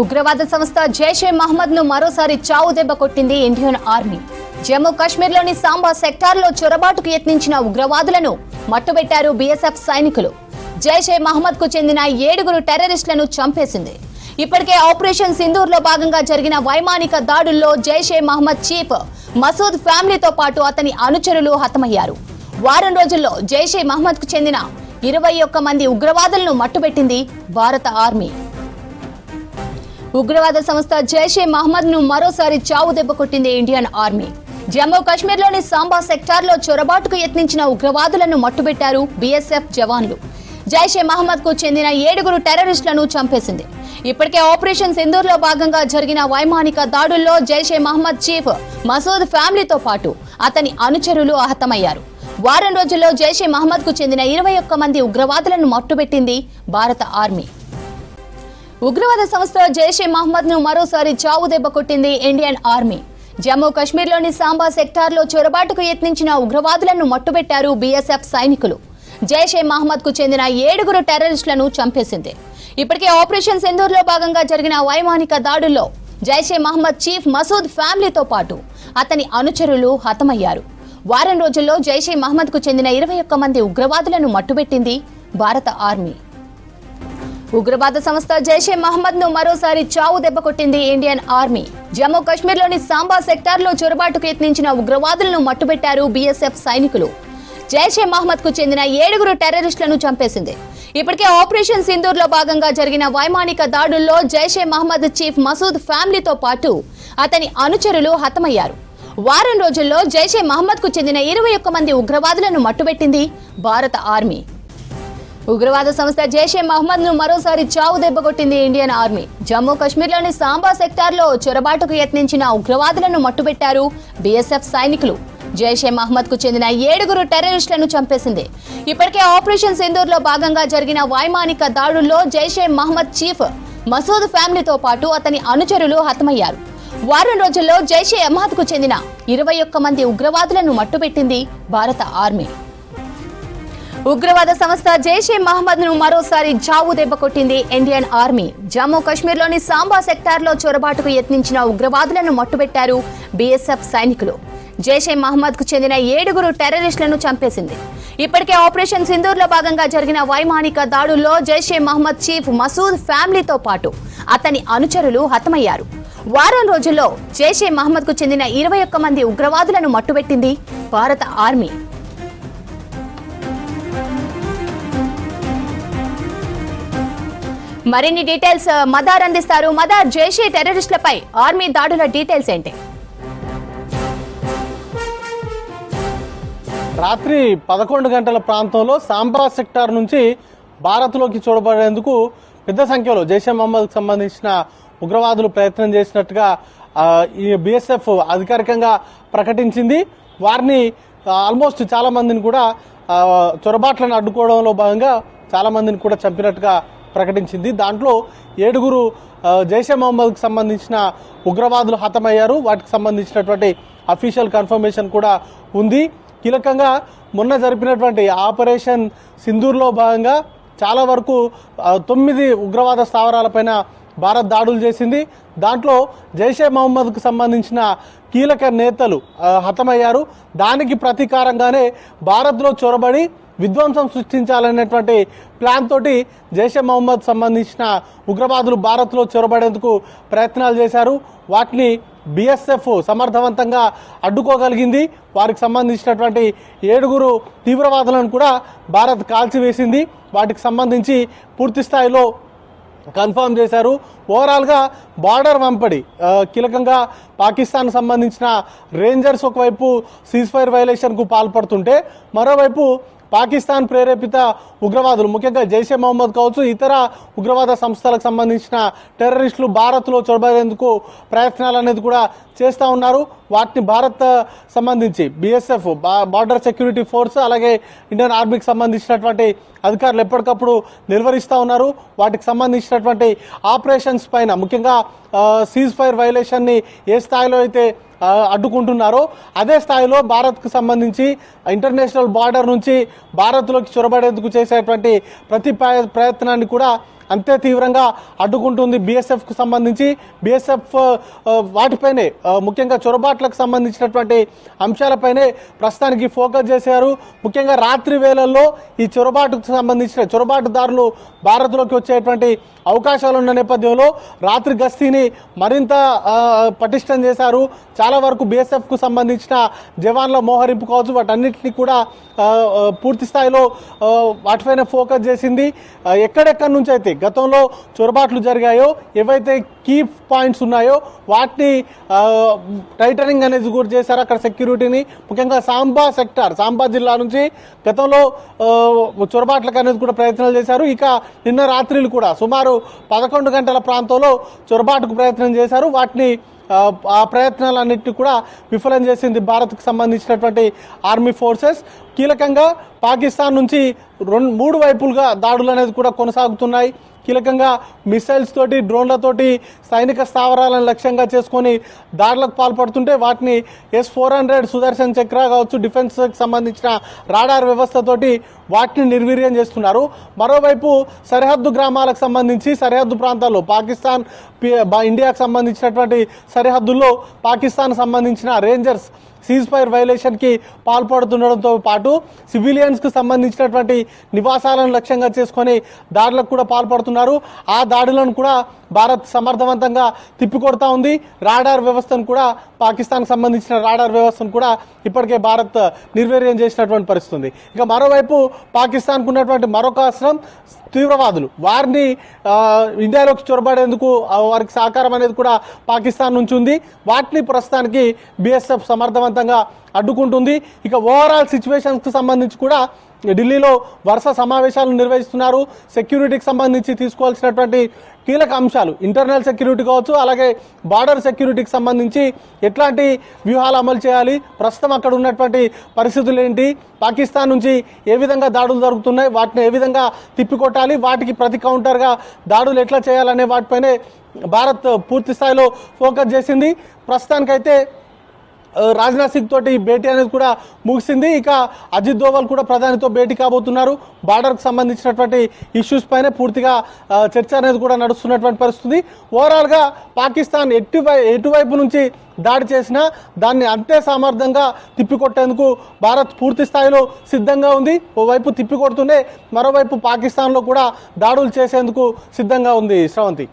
ఉగ్రవాద సంస్థ జైషే మహమ్మద్ ను మరోసారి చావు దెబ్బ కొట్టింది ఇండియన్ ఆర్మీ. జమ్మూ కాశ్మీర్లోని సాంబా సెక్టార్లో చొరబాటుకు యత్నించిన ఉగ్రవాదులను మట్టుబెట్టారు బీఎస్ఎఫ్ సైనికులు. జైషే మహమ్మద్ కు చెందిన 7 టెర్రరిస్టులను చంపేసింది. ఇప్పటికే ఆపరేషన్ సింధూర్ లో భాగంగా జరిగిన వైమానిక దాడుల్లో జైషే మహమ్మద్ చీఫ్ మసూద్ ఫ్యామిలీతో పాటు అతని అనుచరులు హతమయ్యారు. వారం రోజుల్లో జైషే మహమ్మద్ కు చెందిన 21 మంది ఉగ్రవాదులను మట్టుబెట్టింది భారత ఆర్మీ. ఉగ్రవాద సంస్థ జైషే మహమ్మద్ ను మరోసారి చావు దెబ్బ కొట్టింది ఇండియన్ ఆర్మీ. జమ్మూ కాశ్మీర్లోని సాంబా సెక్టార్లో చొరబాటుకు యత్నించిన ఉగ్రవాదులను మట్టుబెట్టారు బీఎస్ఎఫ్ జవాన్లు. జైషే మహమ్మద్ కు చెందిన 7 టెర్రరిస్టులను చంపేసింది. ఇప్పటికే ఆపరేషన్ సింధూర్ లో భాగంగా జరిగిన వైమానిక దాడుల్లో జైషే మహమ్మద్ చీఫ్ మసూద్ ఫ్యామిలీతో పాటు అతని అనుచరులు హతమయ్యారు. వారం రోజుల్లో జైషే మహమ్మద్ కు చెందిన 21 మంది ఉగ్రవాదులను మట్టుబెట్టింది భారత ఆర్మీ. ఉగ్రవాద సంస్థ జైషే మహమ్మద్ ను మరోసారి చావు దెబ్బ కొట్టింది ఇండియన్ ఆర్మీ. జమ్మూ కాశ్మీర్లోని సాంబా సెక్టార్లో చొరబాటుకు యత్నించిన ఉగ్రవాదులను మట్టుబెట్టారు బీఎస్ఎఫ్ సైనికులు. జైషే మహమ్మద్ కు చెందిన 7 టెర్రరిస్టులను చంపేసింది. ఇప్పటికే ఆపరేషన్ సింధూర్ లో భాగంగా జరిగిన వైమానిక దాడుల్లో జైషే మహమ్మద్ చీఫ్ మసూద్ ఫ్యామిలీతో పాటు అతని అనుచరులు హతమయ్యారు. వారం రోజుల్లో జైషే మహమ్మద్ కు చెందిన 21 మంది ఉగ్రవాదులను మట్టుబెట్టింది భారత ఆర్మీ. ఉగ్రవాద సంస్థ జైషే మహమ్మద్ ను మరోసారి చావు దెబ్బ కొట్టింది ఇండియన్ ఆర్మీ. జమ్మూ కాశ్మీర్లోని సాంబా సెక్టార్లో చొరబాటుకు యత్నించిన ఉగ్రవాదులను మట్టుబెట్టారు బీఎస్ఎఫ్ సైనికులు. జైషే మహమ్మద్ కు చెందిన 7 టెర్రరిస్టులను చంపేసింది. ఇప్పటికే ఆపరేషన్ సింధూర్ లో భాగంగా జరిగిన వైమానిక దాడుల్లో జైషే మహమ్మద్ చీఫ్ మసూద్ ఫ్యామిలీతో పాటు అతని అనుచరులు హతమయ్యారు. వారం రోజుల్లో జైషే మహమ్మద్ కు చెందిన 21 మంది ఉగ్రవాదులను మట్టుబెట్టింది భారత ఆర్మీ. ఉగ్రవాద సంస్థ జైషే మహమ్మద్ ను మరోసారి చావు దెబ్బ కొట్టింది ఇండియన్ ఆర్మీ. జమ్మూ కాశ్మీర్లోని సాంబా సెక్టార్లో చొరబాటుకు యత్నించిన ఉగ్రవాదులను మట్టుబెట్టారు బీఎస్ఎఫ్ సైనికులు. జైషే మహమ్మద్ కు చెందిన 7 టెర్రరిస్టులను చంపేసింది. ఇప్పటికే ఆపరేషన్ సింధూర్ లో భాగంగా జరిగిన వైమానిక దాడుల్లో జైషే మహమ్మద్ చీఫ్ మసూద్ ఫ్యామిలీతో పాటు అతని అనుచరులు హతమయ్యారు. వారం రోజుల్లో జైషే మహమ్మద్ కు చెందిన 21 మంది ఉగ్రవాదులను మట్టుబెట్టింది భారత ఆర్మీ. ఉగ్రవాద సంస్థ జైషే మహమ్మద్ ను మరోసారి చావు దెబ్బ కొట్టింది ఇండియన్ ఆర్మీ. జమ్మూ కాశ్మీర్లోని సాంబా సెక్టార్లో చొరబాటుకు యత్నించిన ఉగ్రవాదులను మట్టుబెట్టారు బీఎస్ఎఫ్ సైనికులు. జైషే మహమ్మద్ కు చెందిన 7 టెర్రరిస్టులను చంపేసింది. ఇప్పటికే ఆపరేషన్ సింధూర్ లో భాగంగా జరిగిన వైమానిక దాడుల్లో జైషే మహమ్మద్ చీఫ్ మసూద్ ఫ్యామిలీతో పాటు అతని అనుచరులు హతమయ్యారు. వారం రోజుల్లో జైషే మహమ్మద్ కు చెందిన 21 మంది ఉగ్రవాదులను మట్టుబెట్టింది భారత ఆర్మీ. మరిన్ని డీటెయిల్స్ మదార్ అందిస్తారు. మదార్, జైషే టెర్రరిస్టులపై ఆర్మీ దాడుల డీటెయిల్స్ ఏంటి? రాత్రి 11 గంటల ప్రాంతంలో సాంబా సెక్టార్ నుంచి భారత్లోకి చూడబడేందుకు పెద్ద సంఖ్యలో జైషే మహమ్మద్కు సంబంధించిన ఉగ్రవాదులు ప్రయత్నం చేసినట్టుగా ఈ బీఎస్ఎఫ్ అధికారికంగా ప్రకటించింది. వారిని ఆల్మోస్ట్ చాలా మందిని కూడా చొరబాట్లను అడ్డుకోవడంలో భాగంగా చాలా మందిని కూడా చంపినట్టుగా ప్రకటించింది. దాంట్లో 7 జైషే మహమ్మద్కు సంబంధించిన ఉగ్రవాదులు హతమయ్యారు. వాటికి సంబంధించినటువంటి అఫీషియల్ కన్ఫర్మేషన్ కూడా ఉంది. కీలకంగా మొన్న జరిపినటువంటి ఆపరేషన్ సింధూర్లో భాగంగా చాలా వరకు 9 ఉగ్రవాద స్థావరాలపైన భారత్ దాడులు చేసింది. దాంట్లో జైషే మహమ్మద్కు సంబంధించిన కీలక నేతలు హతమయ్యారు. దానికి ప్రతీకారంగానే భారత్లో చొరబడి విధ్వంసం సృష్టించాలనేటువంటి ప్లాన్ తోటి జైషే మహమ్మద్ సంబంధించిన ఉగ్రవాదులు భారత్లో చొరబడేందుకు ప్రయత్నాలు చేశారు. వాటిని బీఎస్ఎఫ్ సమర్థవంతంగా అడ్డుకోగలిగింది. వారికి సంబంధించినటువంటి 7 తీవ్రవాదులను కూడా భారత్ కాల్చివేసింది. వాటికి సంబంధించి పూర్తి స్థాయిలో కన్ఫర్మ్ చేశారు. ఓవరాల్గా బార్డర్ వెంబడి కీలకంగా పాకిస్తాన్ సంబంధించిన రేంజర్స్ ఒకవైపు సీజ్ ఫైర్ వైలేషన్కు పాల్పడుతుంటే, మరోవైపు పాకిస్తాన్ ప్రేరేపిత ఉగ్రవాదులు ముఖ్యంగా జైషే మహమ్మద్ కావచ్చు, ఇతర ఉగ్రవాద సంస్థలకు సంబంధించిన టెర్రరిస్టులు భారత్లో చొరబడేందుకు ప్రయత్నాలు అనేది కూడా చేస్తూ ఉన్నారు. వాటిని భారత్ సంబంధించి బీఎస్ఎఫ్ బార్డర్ సెక్యూరిటీ ఫోర్స్ అలాగే ఇండియన్ ఆర్మీకి సంబంధించినటువంటి అధికారులు ఎప్పటికప్పుడు నిర్వహిస్తూ ఉన్నారు. వాటికి సంబంధించినటువంటి ఆపరేషన్స్ పైన ముఖ్యంగా సీజ్ ఫైర్ వైలేషన్ని ఏ స్థాయిలో అయితే అడ్డుకుంటున్నారో అదే స్థాయిలో భారత్కు సంబంధించి ఇంటర్నేషనల్ బార్డర్ నుంచి భారత్లోకి చొరబడేందుకు చేసేటువంటి ప్రతి ప్రయత్నాన్ని కూడా అంతే తీవ్రంగా అడ్డుకుంటుంది బీఎస్ఎఫ్కు సంబంధించి. బీఎస్ఎఫ్ వాటిపైనే ముఖ్యంగా చొరబాట్లకు సంబంధించినటువంటి అంశాలపైనే ప్రస్తుతానికి ఫోకస్ చేశారు. ముఖ్యంగా రాత్రి వేళల్లో ఈ చొరబాటుకు సంబంధించిన చొరబాటుదారులు భారత్లోకి వచ్చేటువంటి అవకాశాలు ఉన్న నేపథ్యంలో రాత్రి గస్తీని మరింత పటిష్టం చేశారు. చాలా వరకు బీఎస్ఎఫ్కు సంబంధించిన జవాన్ల మోహరింపు కావచ్చు, వాటన్నిటిని కూడా పూర్తి స్థాయిలో వాటిపైన ఫోకస్ చేసింది. ఎక్కడెక్కడి నుంచి అయితే గతంలో చొరబాట్లు జరిగాయో, ఏవైతే కీ పాయింట్స్ ఉన్నాయో వాటిని టైటనింగ్ అనేది కూడా చేశారు. అక్కడ సెక్యూరిటీని ముఖ్యంగా సాంబా జిల్లా నుంచి గతంలో చొరబాట్లకు అనేది కూడా ప్రయత్నాలు చేశారు. ఇక నిన్న రాత్రిలు కూడా సుమారు 11 గంటల ప్రాంతంలో చొరబాటుకు ప్రయత్నం చేశారు. వాటిని ఆ ప్రయత్నాలన్నింటినీ కూడా విఫలం చేసింది భారత్కు సంబంధించినటువంటి ఆర్మీ ఫోర్సెస్. కీలకంగా పాకిస్తాన్ నుంచి 3 వైపులుగా దాడులు అనేది కూడా కొనసాగుతున్నాయి. కీలకంగా మిసైల్స్ తోటి, డ్రోన్లతోటి సైనిక స్థావరాలను లక్ష్యంగా చేసుకొని దాడులకు పాల్పడుతుంటే వాటిని S-400 సుదర్శన్ చక్ర కావచ్చు, డిఫెన్స్కి సంబంధించిన రాడార్ వ్యవస్థతోటి వాటిని నిర్వీర్యం చేస్తున్నారు. మరోవైపు సరిహద్దు గ్రామాలకు సంబంధించి సరిహద్దు ప్రాంతాల్లో పాకిస్తాన్ ఇండియాకు సంబంధించినటువంటి సరిహద్దుల్లో పాకిస్తాన్ సంబంధించిన రేంజర్స్ సీజ్ ఫైర్ వైలేషన్కి పాల్పడుతుండడంతో పాటు సివిలియన్స్కు సంబంధించినటువంటి నివాసాలను లక్ష్యంగా చేసుకొని దాడులకు కూడా పాల్పడుతున్నారు. ఆ దాడులను కూడా భారత్ సమర్థవంతంగా తిప్పికొడతా ఉంది. రాడార్ వ్యవస్థను కూడా, పాకిస్తాన్కి సంబంధించిన రాడార్ వ్యవస్థను కూడా ఇప్పటికే భారత్ నిర్వీర్యం చేసినటువంటి పరిస్థితి ఉంది. ఇక మరోవైపు పాకిస్తాన్కు ఉన్నటువంటి మరొక అస్త్రం తీవ్రవాదులు. వారిని ఇండియాలోకి చొరబడేందుకు వారికి సహకారం అనేది కూడా పాకిస్తాన్ నుంచి ఉంది. వాటిని ప్రస్తుతానికి బీఎస్ఎఫ్ సమర్థవంతంగా అడ్డుకుంటుంది. ఇక ఓవరాల్ సిచ్యువేషన్స్కి సంబంధించి కూడా ఢిల్లీలో వరుస సమావేశాలు నిర్వహిస్తున్నారు. సెక్యూరిటీకి సంబంధించి తీసుకోవాల్సినటువంటి కీలక అంశాలు, ఇంటర్నల్ సెక్యూరిటీ కావచ్చు, అలాగే బార్డర్ సెక్యూరిటీకి సంబంధించి ఎట్లాంటి వ్యూహాలు అమలు చేయాలి, ప్రస్తుతం అక్కడ ఉన్నటువంటి పరిస్థితులు ఏంటి, పాకిస్తాన్ నుంచి ఏ విధంగా దాడులు జరుగుతున్నాయి, వాటిని ఏ విధంగా తిప్పికొట్టాలి, వాటికి ప్రతి కౌంటర్గా దాడులు ఎట్లా చేయాలనే వాటిపైనే భారత్ పూర్తి స్థాయిలో ఫోకస్ చేసింది. ప్రస్తుతానికైతే రాజ్నాథ్ సింగ్ తోటి భేటీ అనేది కూడా ముగిసింది. ఇక అజిత్ దోవల్ కూడా ప్రధానితో భేటీ కాబోతున్నారు. బార్డర్కు సంబంధించినటువంటి ఇష్యూస్ పైన పూర్తిగా చర్చ అనేది కూడా నడుస్తున్నటువంటి పరిస్థితి. ఓవరాల్గా పాకిస్తాన్ ఎటువైపు నుంచి దాడి చేసినా దాన్ని అంతే సమర్థంగా తిప్పికొట్టేందుకు భారత్ పూర్తి స్థాయిలో సిద్ధంగా ఉంది. ఓవైపు తిప్పికొడుతూనే మరోవైపు పాకిస్తాన్లో కూడా దాడులు చేసేందుకు సిద్ధంగా ఉంది. శ్రవంతి.